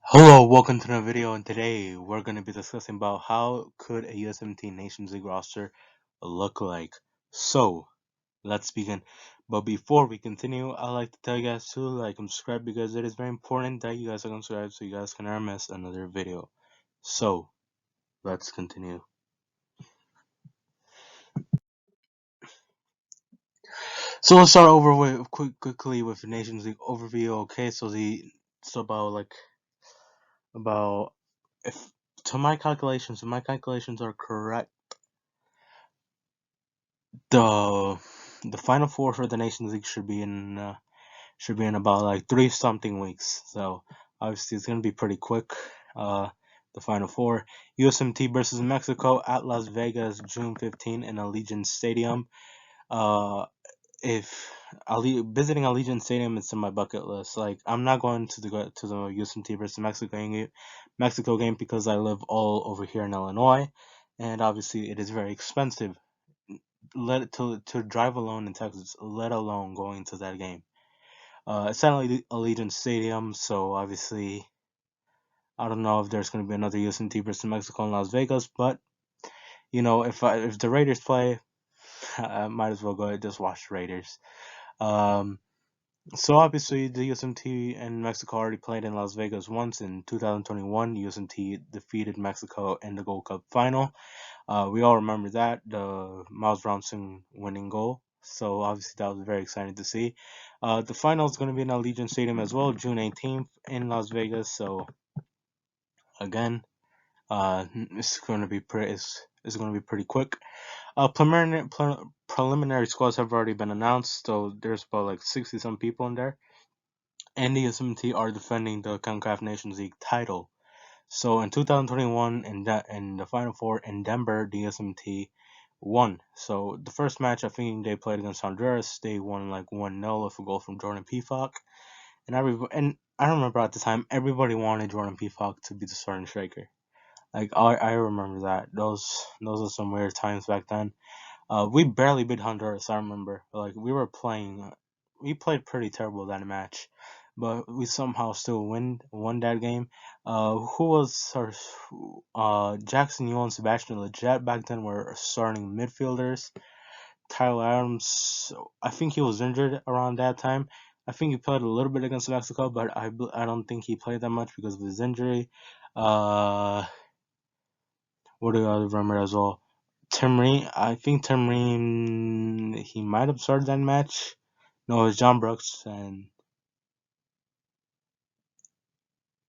Hello, welcome to the video, and today we're going to be discussing about how could a USMNT Nations League roster look like. So, let's begin. But before we continue, I'd like to tell you guys to like and subscribe because it is very important that you guys are subscribed so you guys can never miss another video. So, let's continue. So let's start over with quickly with the Nations League overview. Okay, so about if to my calculations, if my calculations are correct, the the final four for the Nations League should be in about like 3 something weeks. So obviously it's gonna be pretty quick. The final four: USMT versus Mexico at Las Vegas, June 15 in Allegiant Stadium. Uh, if visiting Allegiant Stadium is in my bucket list. Like I'm not going to the USMT versus Mexico game because I live all over here in Illinois, and obviously it is very expensive to drive alone in Texas, let alone going to that game. It's at Allegiant Stadium, so obviously I don't know if there's going to be another USMT versus Mexico in Las Vegas, but if the Raiders play, I might as well go and just watch the Raiders. Um, so obviously the USMT and Mexico already played in Las Vegas once in 2021. USMT defeated Mexico in the Gold Cup final. We all remember that, the Miles Robinson winning goal. So obviously that was very exciting to see. The final is going to be in Allegiant Stadium as well, June 18th in Las Vegas. So again, it's going to be pretty quick. Preliminary squads have already been announced, so there's about like 60 some people in there. And the USMT are defending the CONCACAF Nations League title. So in 2021, in the Final Four in Denver, the USMT won. So the first match, I think they played against Honduras, they won like 1-0 with a goal from Jordan Pefok. And I remember at the time everybody wanted Jordan Pefok to be the starting striker. Like I remember that. Those are some weird times back then. We barely beat Honduras. I remember. Like we played pretty terrible that match, but we somehow still won that game. Who was our Jackson Ewell and Sebastian Lletget back then were starting midfielders. Tyler Adams, I think he was injured around that time. I think he played a little bit against Mexico, but I don't think he played that much because of his injury. Uh, what do I remember as well? Tamreen, I think Tamreen, he might have started that match. No, it was John Brooks and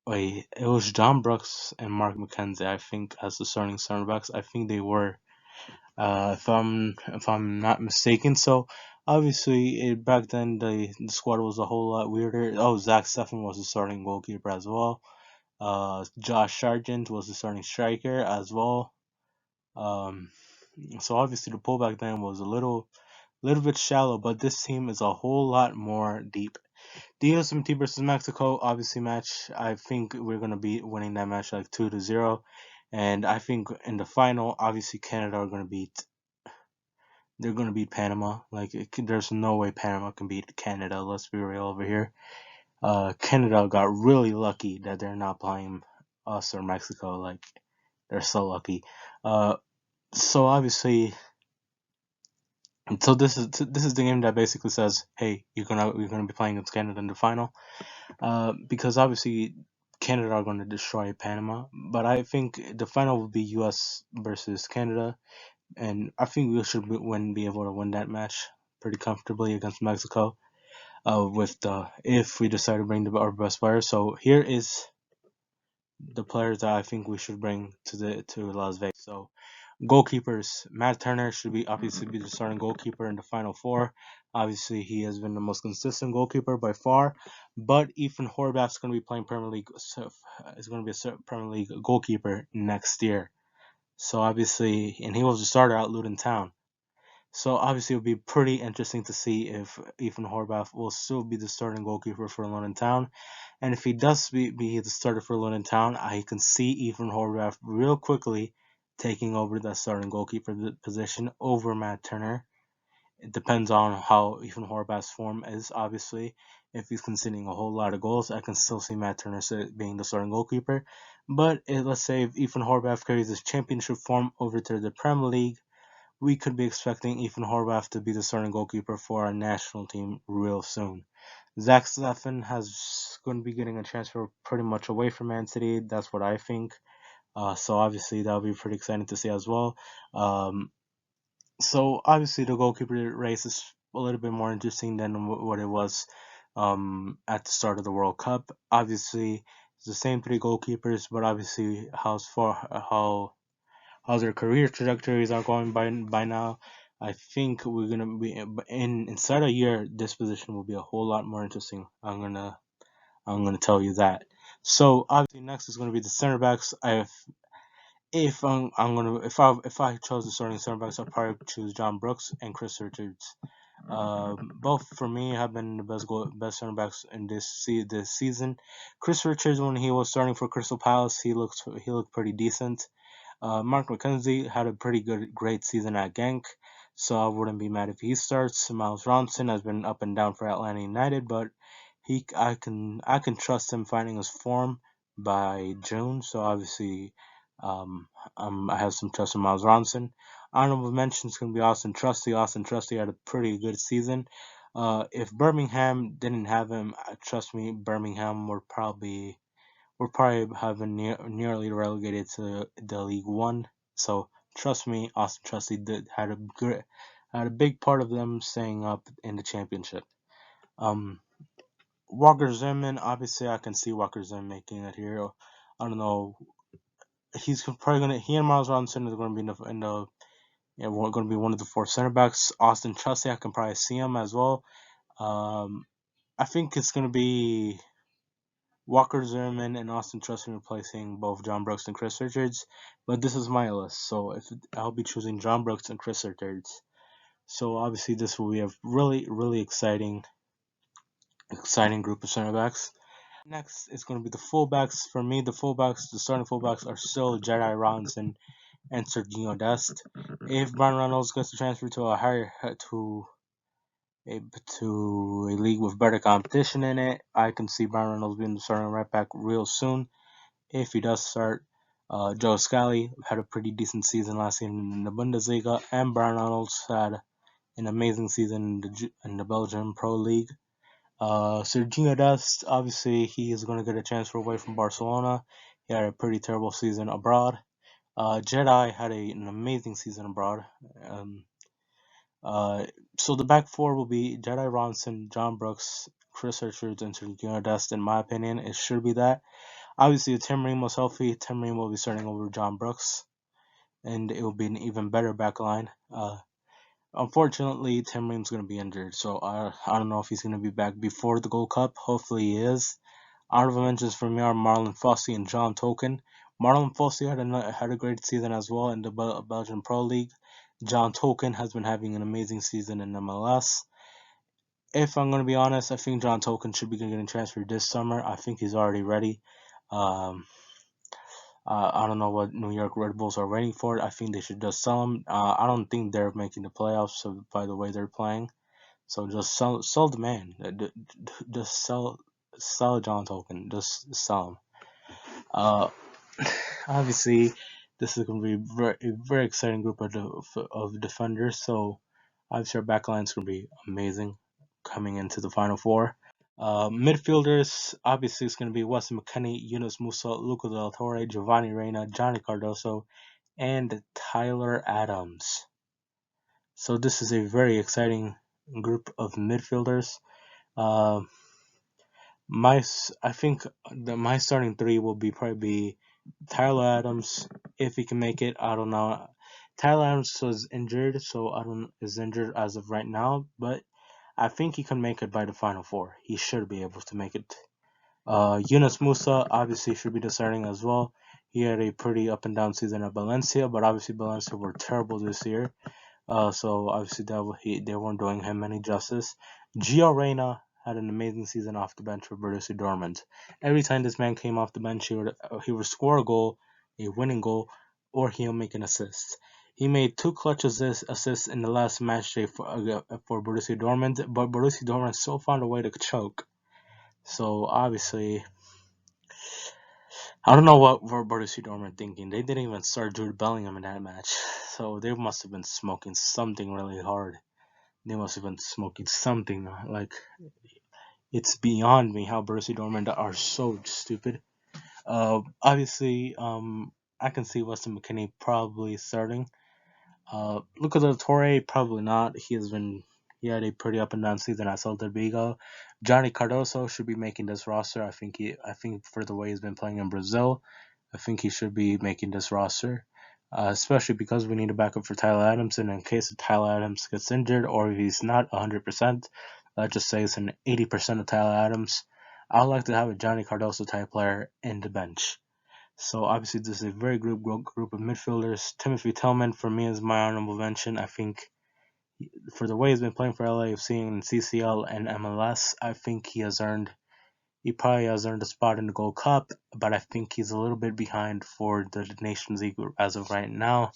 wait, it was John Brooks and Mark McKenzie. I think as the starting center backs. I think they were, if I'm not mistaken. So obviously, back then the squad was a whole lot weirder. Oh, Zach Steffen was the starting goalkeeper as well. Josh Sargent was the starting striker as well. Um, so obviously the pool back then was a little bit shallow, but this team is a whole lot more deep. The USMT versus Mexico, obviously match. I think we're gonna be winning that match like 2-0, and I think in the final, obviously Canada are gonna beat. They're gonna beat Panama. Like there's no way Panama can beat Canada. Let's be real over here. Canada got really lucky that they're not playing us or Mexico. Like they're so lucky. So obviously So this is the game that basically says, hey, you're gonna be playing against Canada in the final, because obviously Canada are going to destroy Panama, but I think the final will be U.S. versus Canada, and I think we should be able to win that match pretty comfortably against Mexico. With the if we decide to bring our best players, so here is the players that I think we should bring to Las Vegas. So goalkeepers, Matt Turner should be obviously be the starting goalkeeper in the final four. Obviously, he has been the most consistent goalkeeper by far. But Ethan Horvath's going to be playing Premier League. Is going to be a Premier League goalkeeper next year. So obviously, and he was the starter at Luton Town. So obviously, it would be pretty interesting to see if Ethan Horvath will still be the starting goalkeeper for Luton Town. And if he does be the starter for Luton Town, I can see Ethan Horvath real quickly taking over that starting goalkeeper position over Matt Turner. It depends on how Ethan Horvath's form is, obviously. if he's conceding a whole lot of goals. I can still see Matt Turner being the starting goalkeeper. But let's say if Ethan Horvath carries his championship form over to the Premier League, we could be expecting Ethan Horvath to be the starting goalkeeper for our national team real soon. Zach Steffen has going to be getting a transfer pretty much away from Man City. That's what I think. So obviously that'll be pretty exciting to see as well. So obviously the goalkeeper race is a little bit more interesting than what it was at the start of the World Cup. Obviously, it's the same three goalkeepers, but obviously how their career trajectories are going by now. I think we're gonna be inside a year. This position will be a whole lot more interesting. I'm gonna tell you that. So obviously next is gonna be the center backs. If I chose the starting center backs, I'd probably choose John Brooks and Chris Richards. Both for me have been the best center backs in this season. Chris Richards, when he was starting for Crystal Palace, he looked pretty decent. Mark McKenzie had a great season at Genk, so I wouldn't be mad if he starts. Miles Ronson has been up and down for Atlanta United, but I can trust him finding his form by June. So obviously, um, I have some trust in Miles Ronson. Honorable mentions can be Austin Trusty. Austin Trusty had a pretty good season. If Birmingham didn't have him, trust me, Birmingham we're probably having nearly relegated to the League One. So trust me, Austin Trusty had a big part of them staying up in the championship. Um, Walker Zimmerman, obviously I can see Walker Zimmerman making it here. I don't know. He and Miles Robinson are going to be we're going to be one of the four center backs. Austin Trusty, I can probably see him as well. Um, I think it's going to be Walker Zimmerman and Austin Trusty replacing both John Brooks and Chris Richards. But this is my list, so I'll be choosing John Brooks and Chris Richards. So obviously this will be a really really exciting group of center backs. Next is going to be the fullbacks. For me, the starting fullbacks are still Jedi Robinson and Sergio Dest. If Brian Reynolds gets to transfer to a to a league with better competition in it, I can see Brian Reynolds being the starting right back real soon. If he does start, Joe Scally had a pretty decent season last season in the Bundesliga, and Brian Reynolds had an amazing season in the Belgian Pro League. Sergio Dest, obviously, he is going to get a transfer away from Barcelona. He had a pretty terrible season abroad. Jedi had an amazing season abroad. Um, so the back four will be Jedi Ronson, John Brooks, Chris Richards, and Sergio Dest. In my opinion, it should be that. Obviously, if Tim Ream was healthy, Tim Ream will be starting over John Brooks, and it will be an even better back line. Unfortunately, Tim Ream's going to be injured, so I don't know if he's going to be back before the Gold Cup. Hopefully, he is. Honorable mentions for me are Marlon Fossey and John Token. Marlon Fossey had a great season as well in the Belgian Pro League. John Token has been having an amazing season in MLS. If I'm going to be honest, I think John Token should be getting transferred this summer. I think he's already ready. Um, I don't know what New York Red Bulls are waiting for. I think they should just sell him. I don't think they're making the playoffs by the way they're playing. So just sell the man. Just sell John Token. Just sell him. Uh, Obviously, this is going to be a very exciting group of defenders. So obviously our backline is going to be amazing coming into the final four. Midfielders, obviously, it's going to be Weston McKennie, Yunus Musa, Luca Del Torre, Giovanni Reina, Johnny Cardoso, and Tyler Adams. So this is a very exciting group of midfielders. Uh, I think my starting three will probably be Tyler Adams if he can make it. I don't know. Tyler Adams was injured, so I don't is injured as of right now, but I think he can make it by the final four. He should be able to make it. Yunus Musa obviously should be the starting as well. He had a pretty up and down season at Valencia, but obviously Valencia were terrible this year. So obviously they weren't doing him any justice. Gio Reyna had an amazing season off the bench for Borussia Dortmund. Every time this man came off the bench, he would score a goal, a winning goal, or he'll make an assist. He made two clutch assists in the last match day for Borussia Dortmund, but Borussia Dortmund still found a way to choke. So obviously, I don't know what Borussia Dortmund thinking. They didn't even start Jude Bellingham in that match, so they must have been smoking something really hard. They must have been smoking something like it's beyond me how Borussia Dortmund are so stupid. Obviously, I can see Weston McKennie probably starting. Luka Del Torre, probably not. He had a pretty up and down season at Celta Vigo. Johnny Cardoso should be making this roster. I think for the way he's been playing in Brazil, I think he should be making this roster. Especially because we need a backup for Tyler Adams, and in case Tyler Adams gets injured or if he's not 100%, let's just say it's an 80% of Tyler Adams, I'd like to have a Johnny Cardoso type player in the bench. So obviously this is a very good group of midfielders. Timothy Tillman for me is my honorable mention. I think for the way he's been playing for LAFC in CCL and MLS, I think he probably has earned a spot in the Gold Cup, but I think he's a little bit behind for the Nations League as of right now.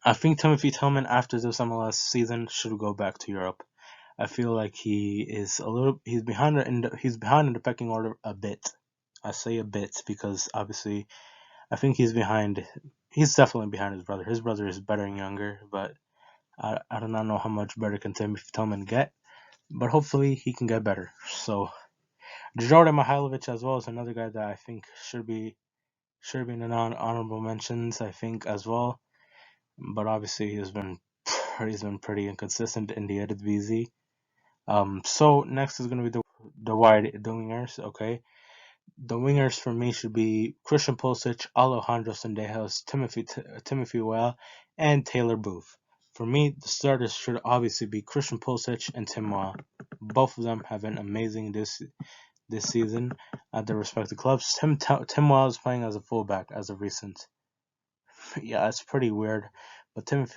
I think Timothy Tillman after this MLS season should go back to Europe. I feel like he's behind in the pecking order a bit. I say a bit because obviously I think he's behind. He's definitely behind his brother. His brother is better and younger, but I do not know how much better can Timothy Tillman get. But hopefully he can get better. So Jordan Mihailovic as well is another guy that I think should be in the honorable mentions. I think as well, but obviously he's been pretty inconsistent in the Eredivisie. So next is gonna be the wingers. Okay, the wingers for me should be Christian Pulisic, Alejandro Sendejas, Timothy Weah, and Taylor Booth. For me, the starters should obviously be Christian Pulisic and Tim Weah. Both of them have been amazing this season at their respective clubs. Tim Weah is playing as a fullback as of recent. Yeah, it's pretty weird, but Tim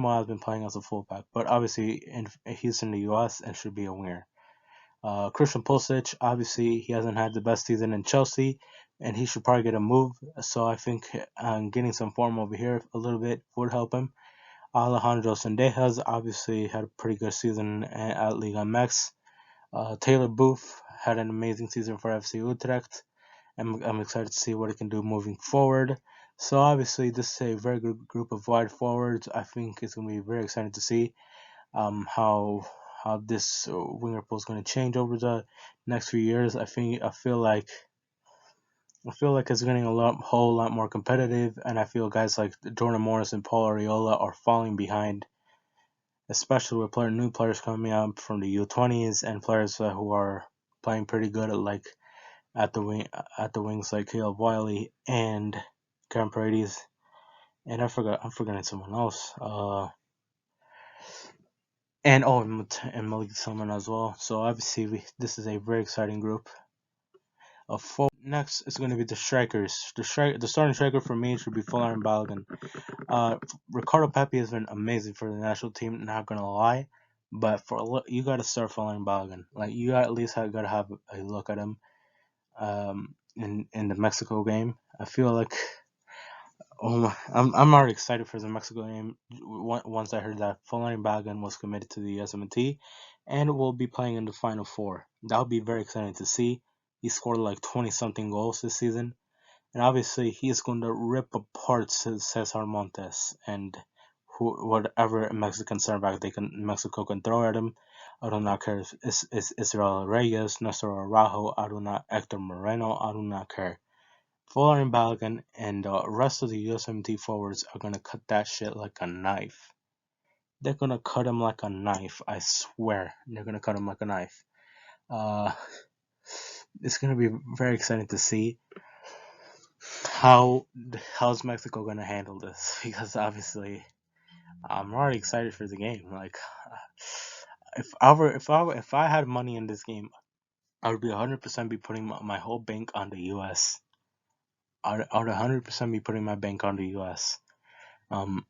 Weah has been playing as a fullback. But obviously, he's in the U.S. and should be a winger. Christian Pulisic, obviously, he hasn't had the best season in Chelsea, and he should probably get a move. So I think getting some form over here a little bit would help him. Alejandro Sendejas obviously had a pretty good season at Liga MX. Taylor Booth had an amazing season for FC Utrecht. I'm excited to see what he can do moving forward. So obviously, this is a very good group of wide forwards. I think it's going to be very exciting to see how this winger pool is going to change over the next few years. I feel like it's getting whole lot more competitive, and I feel guys like Jordan Morris and Paul Arriola are falling behind, especially with new players coming up from the U20s and players who are playing pretty good at the wings like Caleb Wiley and Cam Paredes, and I'm forgetting someone else. And Malik Salman as well. So obviously this is a very exciting group of four. Next is going to be the strikers. The starting striker for me should be Folarin Balogun. Ricardo Pepi has been amazing for the national team. Not gonna lie, but you got to start Folarin Balogun. Like you at least got to have a look at him. In the Mexico game, I feel like I'm already excited for the Mexico game. Once I heard that Folarin Balogun was committed to the USMNT and will be playing in the Final Four. That'll be very exciting to see. He scored like 20 something goals this season, and obviously he's going to rip apart Cesar Montes and whatever Mexican center back Mexico can throw at him. I do not care if it's Israel Reyes, Nestor Araujo, Hector Moreno. I do not care. Folarin Balogun and the rest of the USMT forwards are gonna cut that shit like a knife. They're gonna cut him like a knife. I swear, they're gonna cut him like a knife. Uh, it's gonna be very exciting to see how's Mexico gonna handle this because obviously I'm already excited for the game. Like, if I had money in this game, I would be 100% be putting my whole bank on the U.S. I would 100% be putting my bank on the U.S. Um,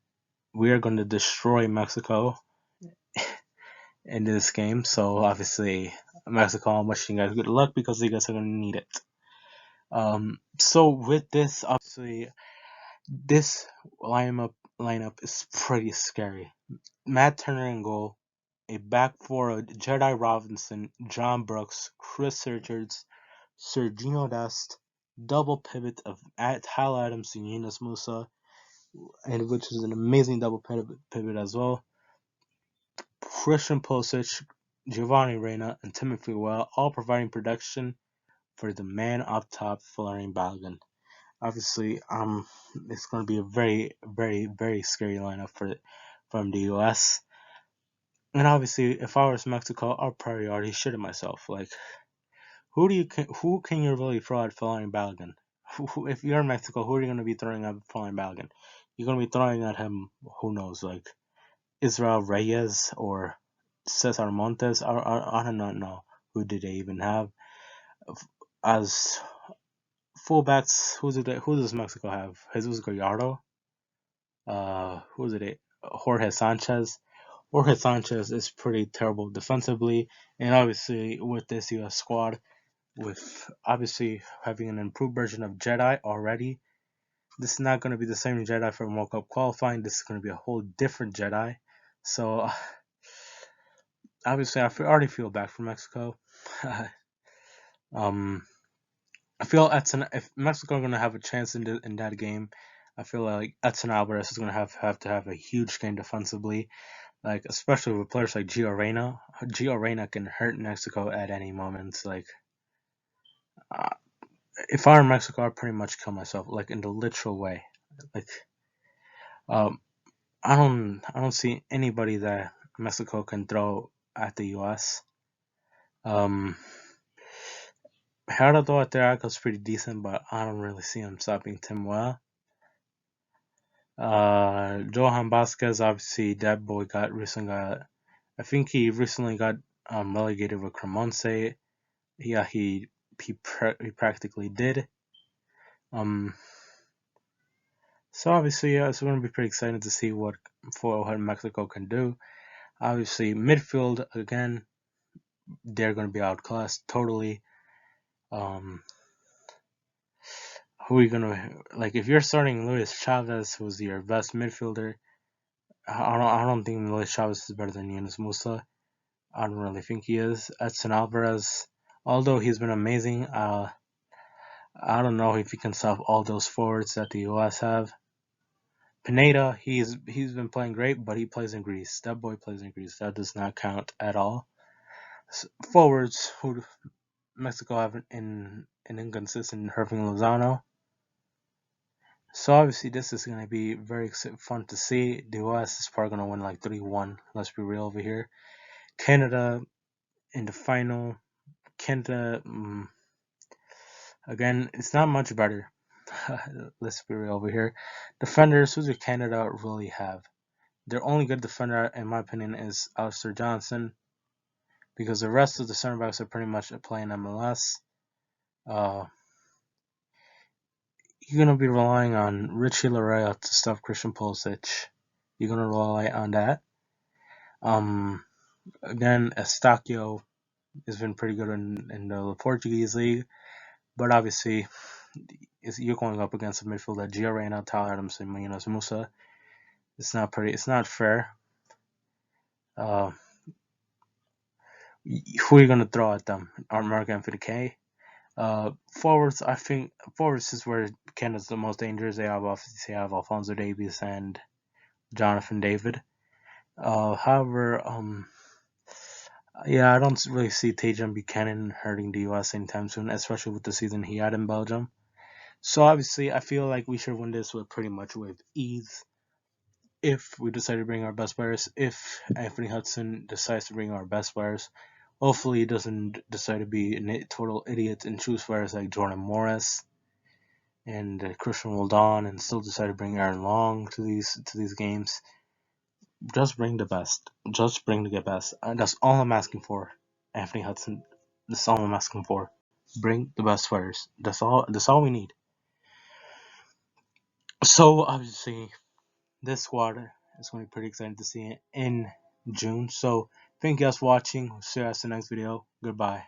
we are going to destroy Mexico in this game. So obviously, Mexico, I'm wishing you guys good luck because you guys are going to need it. So with this, obviously, this lineup is pretty scary. Matt Turner in goal, a back four of Jedi Robinson, John Brooks, Chris Richards, Sergio Dest, double pivot of Tyler Adams and Yunus Musa, and which is an amazing double pivot as well. Christian Pulisic, Giovanni Reina, and Timothy Well, all providing protection for the man up top, Florian Balogun. Obviously, it's going to be a very, very, very scary lineup from the US. And obviously, if I was Mexico, I'd probably already shit myself. Like, who can you really throw at Florian Balogun? If you're in Mexico, who are you going to be throwing at Florian Balogun? You're going to be throwing at him, who knows, like Israel Reyes or Cesar Montes. I do not know who did they even have as fullbacks. Who does Mexico have? Jesus Gallardo. Who is it? Jorge Sanchez. Jorge Sanchez is pretty terrible defensively, and obviously with this U.S. squad, with obviously having an improved version of Jedi already, this is not going to be the same Jedi from World Cup qualifying. This is going to be a whole different Jedi. So obviously, already feel bad for Mexico. I feel if Mexico are going to have a chance in that game, I feel like Edson Alvarez is going to have to have a huge game defensively, like especially with players like Gio Reyna. Gio Reyna can hurt Mexico at any moment. Like, uh, if I were Mexico, I'd pretty much kill myself, like in the literal way. Like, um, I don't see anybody that Mexico can throw at the U.S. Gerardo Ateaco's pretty decent, but I don't really see him stopping Tim well. Johan Vasquez, obviously, that boy I think he recently got relegated with Cremonese. Yeah, he practically did. So obviously, yeah, it's going to be pretty exciting to see what Mexico can do. Obviously, midfield again, they're going to be outclassed totally. Who are you gonna like? If you're starting Luis Chavez, who's your best midfielder, I don't think Luis Chavez is better than Yunus Musa. I don't really think he is. Edson Alvarez, although he's been amazing, I don't know if he can stop all those forwards that the US have. Pineda, he's been playing great, but he plays in Greece. That boy plays in Greece. That does not count at all. Forwards, who Mexico have an inconsistent Irving Lozano. So obviously this is going to be very fun to see. The US is probably going to win like 3-1. Let's be real over here. Canada in the final. Canada, again, it's not much better. Let's be real over here. Defenders, who does Canada really have? Their only good defender, in my opinion, is Alistair Johnson, because the rest of the center backs are pretty much playing MLS. You're going to be relying on Richie Larea to stop Christian Pulisic. You're going to rely on that. Again, Estacio has been pretty good in the Portuguese league, but obviously you're going up against a midfield that Gio Reyna, Tyler Adams, and Yunus Musa. It's not fair. Who are you going to throw at them? Mark Anthony K. Forwards, I think forwards is where Canada's the most dangerous. They have Alphonso Davies and Jonathan David. However, yeah, I don't really see Tajon Buchanan hurting the US anytime soon, especially with the season he had in Belgium. So obviously, I feel like we should win this with pretty much with ease. If we decide to bring our best players, if Anthony Hudson decides to bring our best players, hopefully he doesn't decide to be a total idiot and choose players like Jordan Morris and Christian Roldan, and still decide to bring Aaron Long to these games. Just bring the best. Just bring the best. That's all I'm asking for, Anthony Hudson. That's all I'm asking for. Bring the best players. That's all. That's all we need. So obviously, this squad is going to be pretty exciting to see in June. So thank you guys for watching. See you guys in the next video. Goodbye.